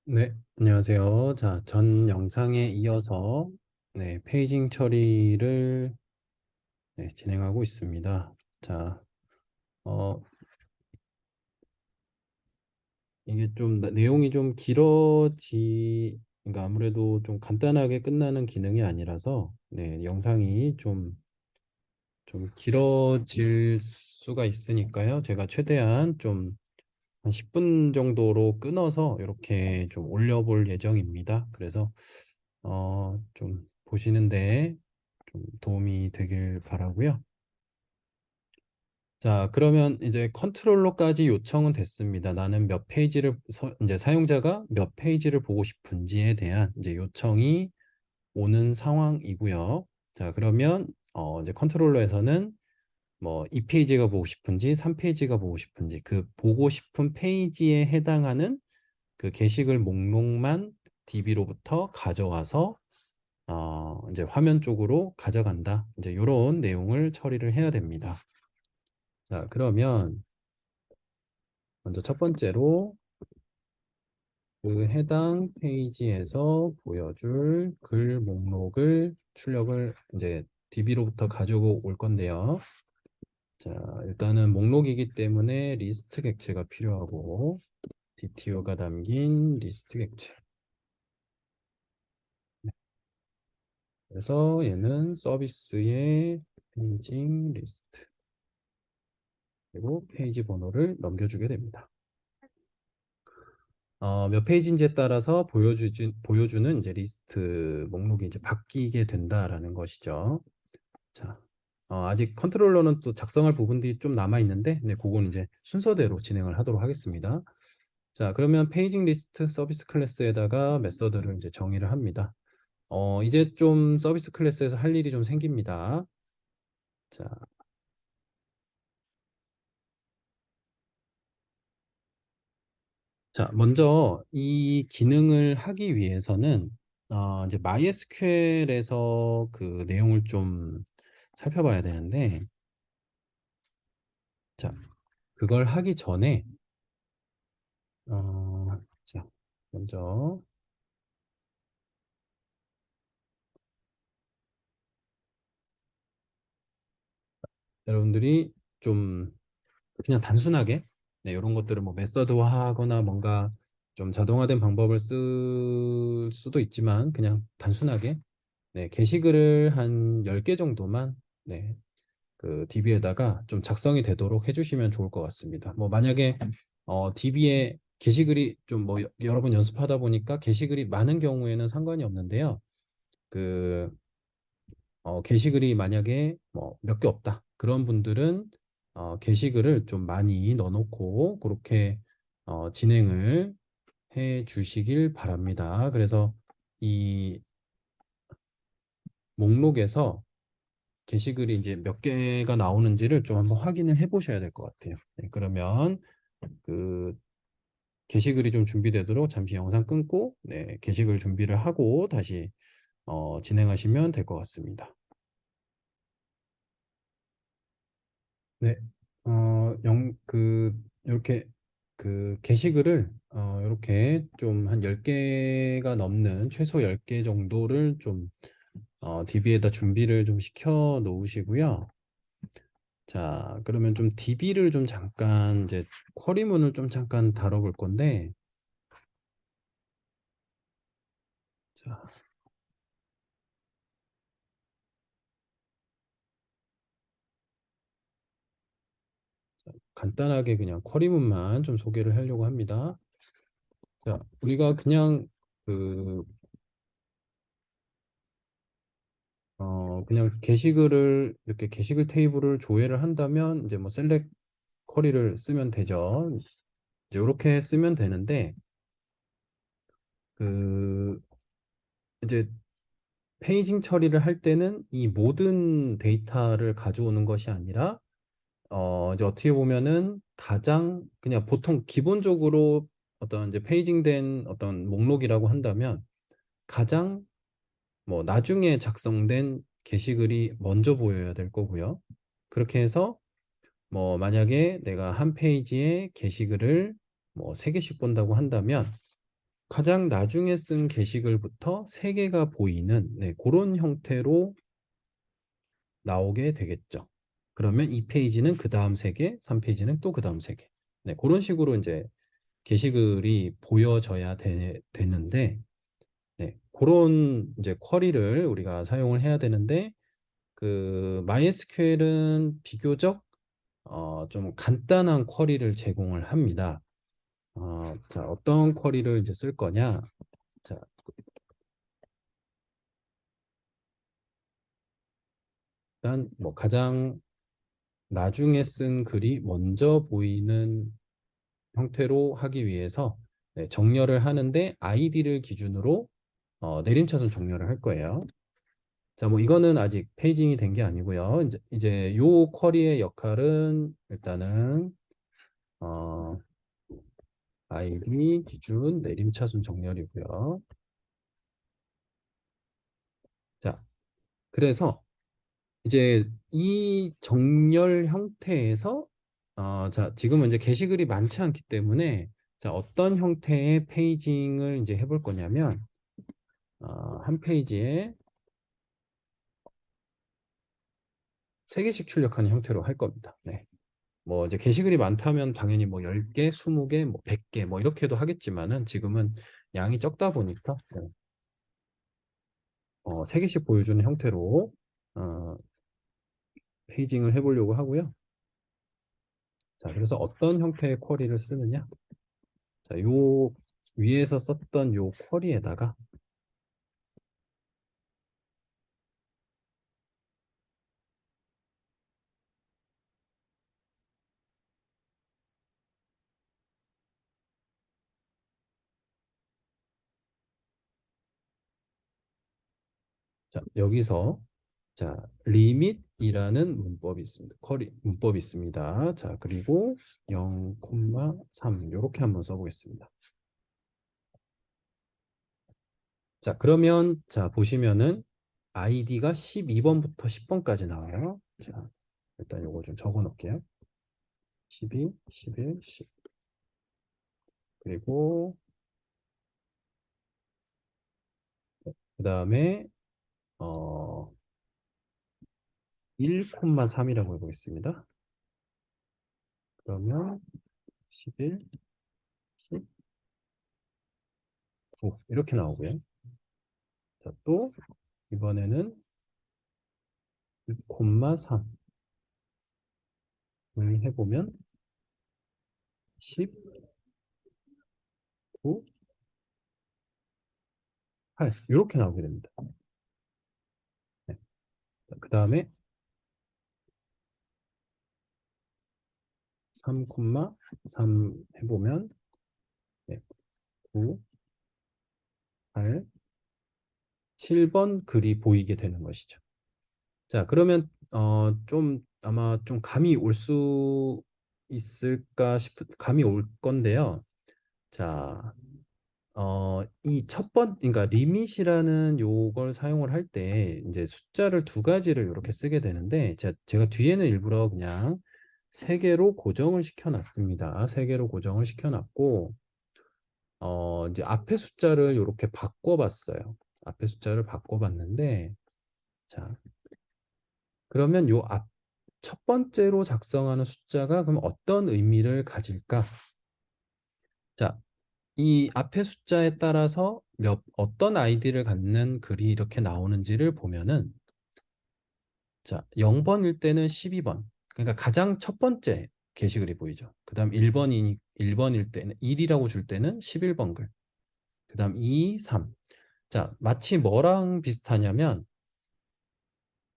네, 안녕하세요. 자, 전 영상에 이어서 페이징 처리를 진행하고 있습니다. 자, 어, 이게 좀 내용이 좀 그러니까 아무래도 좀 간단하게 끝나는 기능이 아니라서 영상이 좀 길어질 수가 있으니까요. 제가 최대한 좀 한 10분 정도로 끊어서 이렇게 좀 올려볼 예정입니다. 그래서 좀 보시는데 좀 도움이 되길 바라고요. 자, 그러면 이제 컨트롤러까지 요청은 됐습니다. 나는 몇 페이지를 이제 사용자가 몇 페이지를 보고 싶은지에 대한 이제 요청이 오는 상황이고요. 자, 그러면 이제 컨트롤러에서는 뭐 2페이지가 보고 싶은지 3페이지가 보고 싶은지 그 보고 싶은 페이지에 해당하는 그 게시글 목록만 DB로부터 가져와서 이제 화면 쪽으로 가져간다. 이제 이런 내용을 처리를 해야 됩니다. 자, 그러면 먼저 첫 번째로 그 해당 페이지에서 보여줄 글 목록을 출력을 이제 DB로부터 가지고 올 건데요. 자, 일단은 목록이기 때문에 리스트 객체가 필요하고 DTO가 담긴 리스트 객체. 그래서 얘는 서비스의 페이징 리스트 그리고 페이지 번호를 넘겨주게 됩니다. 몇 페이지인지에 따라서 보여주는 이제 리스트 목록이 이제 바뀌게 된다라는 것이죠. 자, 아직 컨트롤러는 또 작성할 부분들이 좀 남아 있는데, 그건 이제 순서대로 진행을 하도록 하겠습니다. 자, 그러면 페이징 리스트 서비스 클래스에다가 메서드를 이제 정의를 합니다. 이제 좀 서비스 클래스에서 할 일이 좀 생깁니다. 자, 먼저 이 기능을 하기 위해서는 이제 MySQL에서 그 내용을 좀 살펴봐야 되는데, 자, 그걸 하기 전에 자, 먼저 여러분들이 좀 그냥 단순하게 이런 것들을 뭐 메서드화하거나 뭔가 좀 자동화된 방법을 쓸 수도 있지만 그냥 단순하게 게시글을 한 10개 정도만 그 DB에다가 좀 작성이 되도록 해주시면 좋을 것 같습니다. 뭐 만약에 DB에 게시글이 좀 뭐 여러 번 연습하다 보니까 게시글이 많은 경우에는 상관이 없는데요. 그 게시글이 만약에 뭐 몇 개 없다. 그런 분들은 게시글을 좀 많이 넣어놓고 그렇게 진행을 해 주시길 바랍니다. 그래서 이 목록에서 게시글이 이제 몇 개가 나오는지를 좀 한번 확인을 해 보셔야 될 것 같아요. 그러면 그 게시글이 좀 준비되도록 잠시 영상 끊고 게시글 준비를 하고 다시 진행하시면 될 것 같습니다. 네, 이렇게 그 게시글을 이렇게 좀 한 10개가 넘는 최소 10개 정도를 좀 DB에다 준비를 좀 시켜 놓으시고요. 자, 그러면 좀 DB를 좀 잠깐 이제 쿼리문을 좀 잠깐 다뤄볼 건데, 자, 간단하게 그냥 쿼리문만 좀 소개를 하려고 합니다. 자, 우리가 그냥 그 그냥 게시글을 이렇게 게시글 테이블을 조회를 한다면 이제 뭐 셀렉 쿼리를 쓰면 되죠. 이제 이렇게 쓰면 되는데 그 이제 페이징 처리를 할 때는 이 모든 데이터를 가져오는 것이 아니라 이제 어떻게 보면은 가장 그냥 보통 기본적으로 어떤 이제 페이징된 어떤 목록이라고 한다면 가장 뭐 나중에 작성된 게시글이 먼저 보여야 될 거고요. 그렇게 해서 뭐 만약에 내가 한 페이지에 게시글을 뭐 3개씩 본다고 한다면 가장 나중에 쓴 게시글부터 세 개가 보이는 그런 형태로 나오게 되겠죠. 그러면 이 페이지는 그 다음 세 개, 3페이지는 또 그 다음 세 개. 그런 식으로 이제 게시글이 보여져야 되는데, 그런 이제 쿼리를 우리가 사용을 해야 되는데, 그 MySQL은 비교적 좀 간단한 쿼리를 제공을 합니다. 자, 어떤 쿼리를 이제 쓸 거냐? 자, 일단 뭐 가장 나중에 쓴 글이 먼저 보이는 형태로 하기 위해서 정렬을 하는데 아이디를 기준으로 내림차순 정렬을 할 거예요. 자, 뭐 이거는 아직 페이징이 된 게 아니고요. 이제 요 쿼리의 역할은 일단은 어, 아이디 기준 내림차순 정렬이고요. 자, 그래서 이제 이 정렬 형태에서 자, 지금은 이제 게시글이 많지 않기 때문에 자, 어떤 형태의 페이징을 이제 해볼 거냐면 한 페이지에 세 개씩 출력하는 형태로 할 겁니다. 뭐 이제 게시글이 많다면 당연히 뭐 10개, 20개, 뭐 100개 뭐 이렇게도 하겠지만은 지금은 양이 적다 보니까 세 개씩 보여주는 형태로 어, 페이징을 해보려고 하고요. 자, 그래서 어떤 형태의 쿼리를 쓰느냐? 자, 요 위에서 썼던 요 쿼리에다가 자, 여기서 자, 리밋이라는 문법이 있습니다. 쿼리 문법이 있습니다. 자, 그리고 0,3 이렇게 한번 써보겠습니다. 자, 그러면 자, 보시면은 아이디가 12번부터 10번까지 나와요. 자, 일단 요거 좀 적어 놓을게요. 12, 11, 10. 그리고 그다음에 어 1,3이라고 해보겠습니다. 그러면 11, 10, 9 이렇게 나오고요. 자, 또 이번에는 1,3을 해보면 10, 9, 8 이렇게 나오게 됩니다. 네. 그 다음에 3,3 해보면 9, 8, 7번 글이 보이게 되는 것이죠. 자, 그러면 좀 아마 좀 감이 올 수 있을까 싶은 감이 올 건데요. 자, 이 그러니까 리밋이라는 요걸 사용을 할 때 이제 숫자를 두 가지를 이렇게 쓰게 되는데 제가 뒤에는 일부러 그냥 세 개로 고정을 시켜놨습니다. 세 개로 고정을 시켜놨고 이제 앞에 숫자를 이렇게 바꿔봤어요. 앞에 숫자를 바꿔봤는데 자, 그러면 요 첫 번째로 작성하는 숫자가 그럼 어떤 의미를 가질까? 자, 이 앞에 숫자에 따라서 어떤 아이디를 갖는 글이 이렇게 나오는지를 보면은 자, 0번일 때는 12번. 그러니까 가장 첫 번째 게시글이 보이죠. 그다음 1번일 때는 1이라고 줄 때는 11번 글. 그다음 2, 3. 자, 마치 뭐랑 비슷하냐면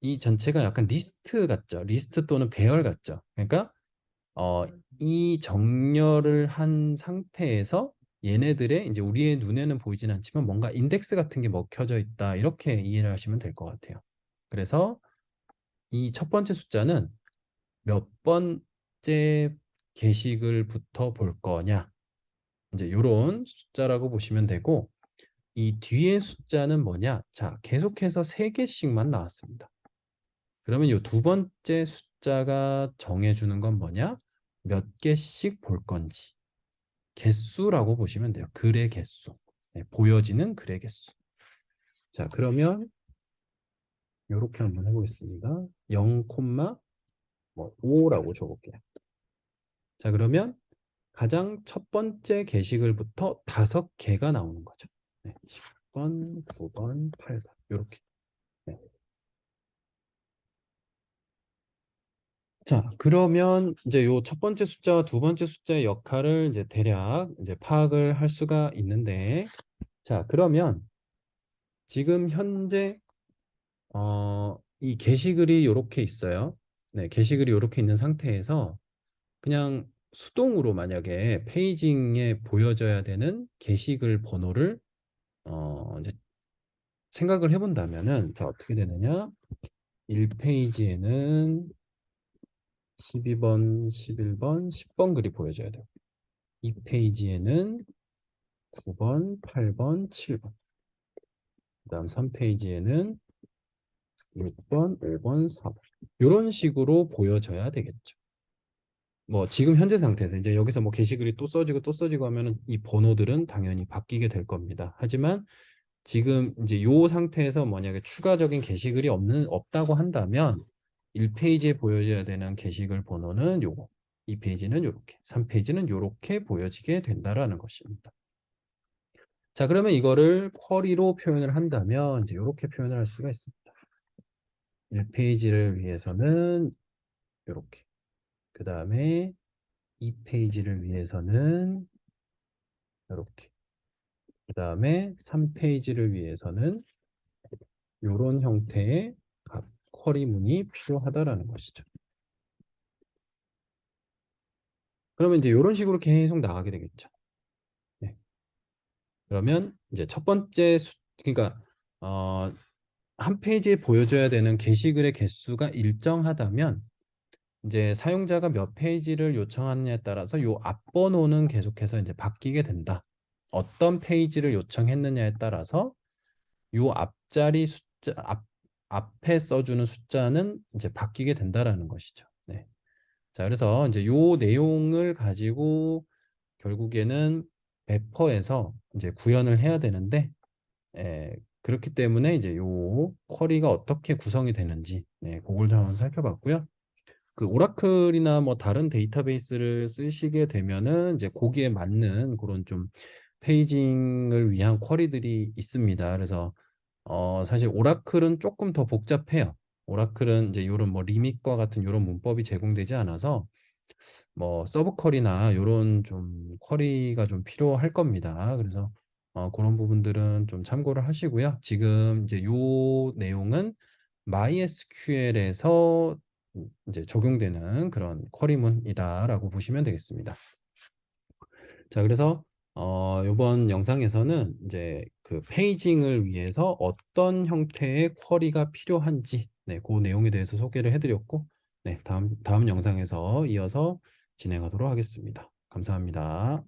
이 전체가 약간 리스트 같죠. 리스트 또는 배열 같죠. 그러니까 어, 이 정렬을 한 상태에서 얘네들의 이제 우리의 눈에는 보이진 않지만 뭔가 인덱스 같은 게 먹혀져 있다. 이렇게 이해를 하시면 될 것 같아요. 그래서 이 첫 번째 숫자는 몇 번째 게시글부터 볼 거냐. 이제 요런 숫자라고 보시면 되고 이 뒤에 숫자는 뭐냐? 자, 계속해서 세 개씩만 나왔습니다. 그러면 이 두 번째 숫자가 정해주는 건 뭐냐? 몇 개씩 볼 건지. 개수라고 보시면 돼요. 글의 개수. 네, 보여지는 글의 개수. 자, 그러면 이렇게 한번 해보겠습니다. 0,5라고 줘볼게요. 자, 그러면 가장 첫 번째 게시글부터 5개가 나오는 거죠. 네, 10번, 9번, 8번 이렇게. 네. 자, 그러면 이제 요 첫 번째 숫자와 두 번째 숫자의 역할을 이제 대략 이제 파악을 할 수가 있는데, 자, 그러면 지금 현재 이 게시글이 이렇게 있어요. 네, 게시글이 이렇게 있는 상태에서 그냥 수동으로 만약에 페이징에 보여져야 되는 게시글 번호를 이제 생각을 해본다면은 자, 어떻게 되느냐? 1페이지에는 12번, 11번, 10번 글이 보여져야 돼요. 2페이지에는 9번, 8번, 7번. 그다음 3페이지에는 6번, 5번, 4번. 이런 식으로 보여져야 되겠죠. 뭐 지금 현재 상태에서 이제 여기서 뭐 게시글이 또 써지고 또 써지고 하면은 이 번호들은 당연히 바뀌게 될 겁니다. 하지만 지금 이제 요 상태에서 만약에 추가적인 게시글이 없다고 한다면 1페이지에 보여져야 되는 게시글 번호는 요거, 2페이지는 요렇게, 3페이지는 요렇게 보여지게 된다라는 것입니다. 자, 그러면 이거를 쿼리로 표현을 한다면 이제 요렇게 표현을 할 수가 있습니다. 1페이지를 위해서는 요렇게, 그 다음에 2페이지를 위해서는 요렇게, 그 다음에 3페이지를 위해서는 요런 형태의 쿼리문이 필요하다라는 것이죠. 그러면 이제 이런 식으로 계속 나가게 되겠죠. 네. 그러면 이제 첫 번째 그러니까 한 페이지에 보여줘야 되는 게시글의 개수가 일정하다면 이제 사용자가 몇 페이지를 요청하느냐에 따라서 요 앞번호는 계속해서 이제 바뀌게 된다. 어떤 페이지를 요청했느냐에 따라서 요 앞자리 숫자 앞에 써주는 숫자는 이제 바뀌게 된다라는 것이죠. 네. 자, 그래서 이제 요 내용을 가지고 결국에는 배퍼에서 이제 구현을 해야 되는데, 그렇기 때문에 이제 요 쿼리가 어떻게 구성이 되는지, 네, 그걸 좀 한번 살펴봤고요. 그 오라클이나 뭐 다른 데이터베이스를 쓰시게 되면은 이제 거기에 맞는 그런 좀 페이징을 위한 쿼리들이 있습니다. 그래서 사실 오라클은 조금 더 복잡해요. 오라클은 이제 이런 뭐 리밋과 같은 이런 문법이 제공되지 않아서 뭐 서브 쿼리나 이런 좀 쿼리가 좀 필요할 겁니다. 그래서 그런 부분들은 좀 참고를 하시고요. 지금 이제 요 내용은 MySQL에서 이제 적용되는 그런 쿼리문이다라고 보시면 되겠습니다. 자, 그래서 이번 영상에서는 이제 그 페이징을 위해서 어떤 형태의 쿼리가 필요한지, 네, 그 내용에 대해서 소개를 해드렸고, 네, 다음 영상에서 이어서 진행하도록 하겠습니다. 감사합니다.